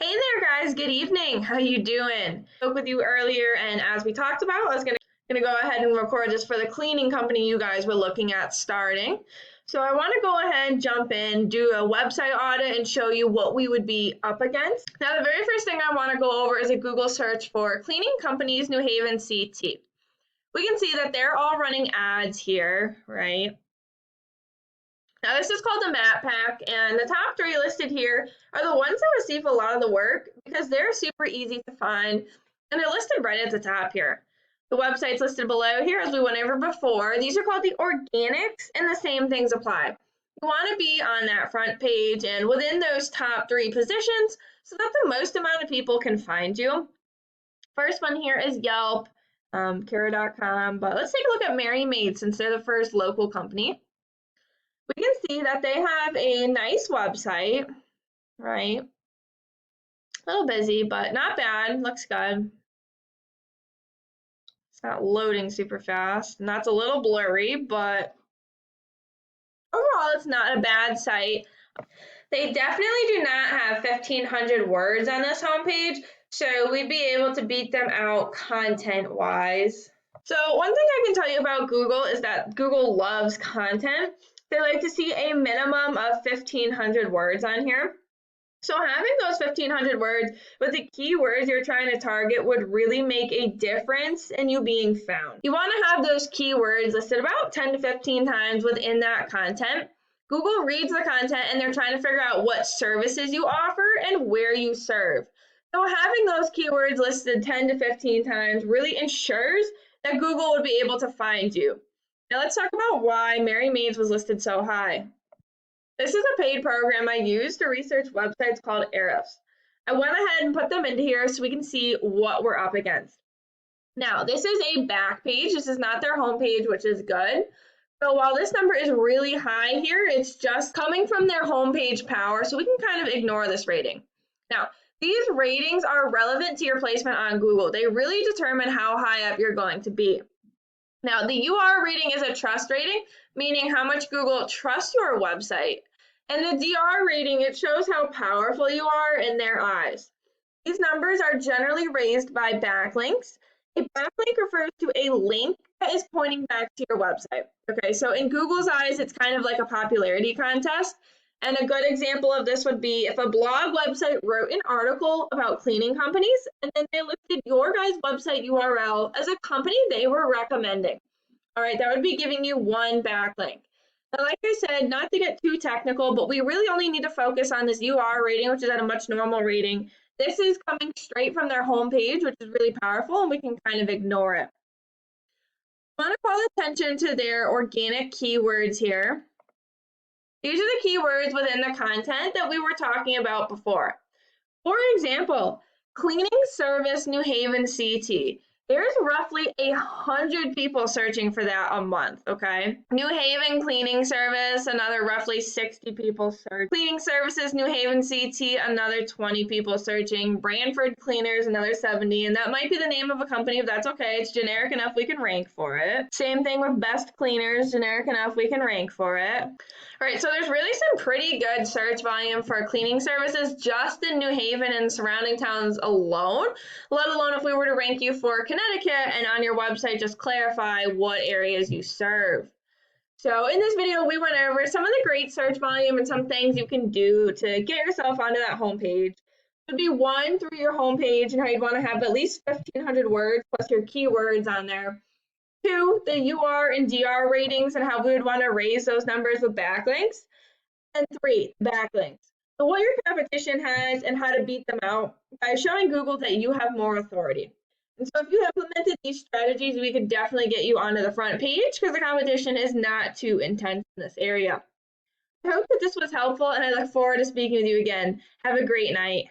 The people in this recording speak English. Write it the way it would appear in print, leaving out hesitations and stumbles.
Hey there, guys. Good evening. How you doing? Spoke with you earlier, and as we talked about, I was gonna go ahead and record this for the cleaning company you guys were looking at starting. So I want to go ahead and jump in, do a website audit, and show you what we would be up against. Now, the very first thing I want to go over is a Google search for cleaning companies, New Haven, CT. We can see that they're all running ads here, right? Now, this is called the Map Pack, and the top three listed here are the ones that receive a lot of the work because they're super easy to find, and they're listed right at the top here. The websites listed below here, as we went over before, these are called the organics, and the same things apply. You want to be on that front page and within those top three positions so that the most amount of people can find you. First one here is Yelp, Kara.com, but let's take a look at Mary Maid since they're the first local company. We can see that they have a nice website, right? A little busy, but not bad. Looks good. It's not loading super fast, and that's a little blurry, but overall, it's not a bad site. They definitely do not have 1,500 words on this homepage, so we'd be able to beat them out content-wise. So one thing I can tell you about Google is that Google loves content. They like to see a minimum of 1,500 words on here. So having those 1,500 words with the keywords you're trying to target would really make a difference in you being found. You want to have those keywords listed about 10 to 15 times within that content. Google reads the content and they're trying to figure out what services you offer and where you serve. So having those keywords listed 10 to 15 times really ensures that Google would be able to find you. Now let's talk about why Mary Maids was listed so high. This is a paid program I use to research websites called Ahrefs. I went ahead and put them into here so we can see what we're up against. Now, this is a back page. This is not their home page, which is good. So while this number is really high here, it's just coming from their homepage power, so we can kind of ignore this rating. Now, these ratings are relevant to your placement on Google. They really determine how high up you're going to be. Now, the UR rating is a trust rating, meaning how much Google trusts your website. And the DR rating, it shows how powerful you are in their eyes. These numbers are generally raised by backlinks. A backlink refers to a link that is pointing back to your website. Okay, so in Google's eyes, it's kind of like a popularity contest. And a good example of this would be if a blog website wrote an article about cleaning companies and then they listed your guys' website URL as a company they were recommending. All right, that would be giving you one backlink. Now, like I said, not to get too technical, but we really only need to focus on this UR rating, which is at a much normal rating. This is coming straight from their homepage, which is really powerful, and we can kind of ignore it. I want to call attention to their organic keywords here. These are the keywords within the content that we were talking about before. For example, cleaning service New Haven CT. There's roughly 100 people searching for that a month, okay? New Haven cleaning service, another roughly 60 people search. Cleaning services, New Haven CT, another 20 people searching. Branford Cleaners, another 70, and that might be the name of a company, if that's okay. It's generic enough we can rank for it. Same thing with Best Cleaners, generic enough we can rank for it. All right, so there's really some pretty good search volume for cleaning services just in New Haven and surrounding towns alone, let alone if we were to rank you for Connecticut and on your website just clarify what areas you serve. So in this video, we went over some of the great search volume and some things you can do to get yourself onto that homepage. It would be one, through your homepage and how you'd want to have at least 1,500 words plus your keywords on there. 2, the UR and DR ratings and how we would want to raise those numbers with backlinks. And 3, backlinks. So what your competition has and how to beat them out by showing Google that you have more authority. And so if you implemented these strategies, we could definitely get you onto the front page because the competition is not too intense in this area. I hope that this was helpful and I look forward to speaking with you again. Have a great night.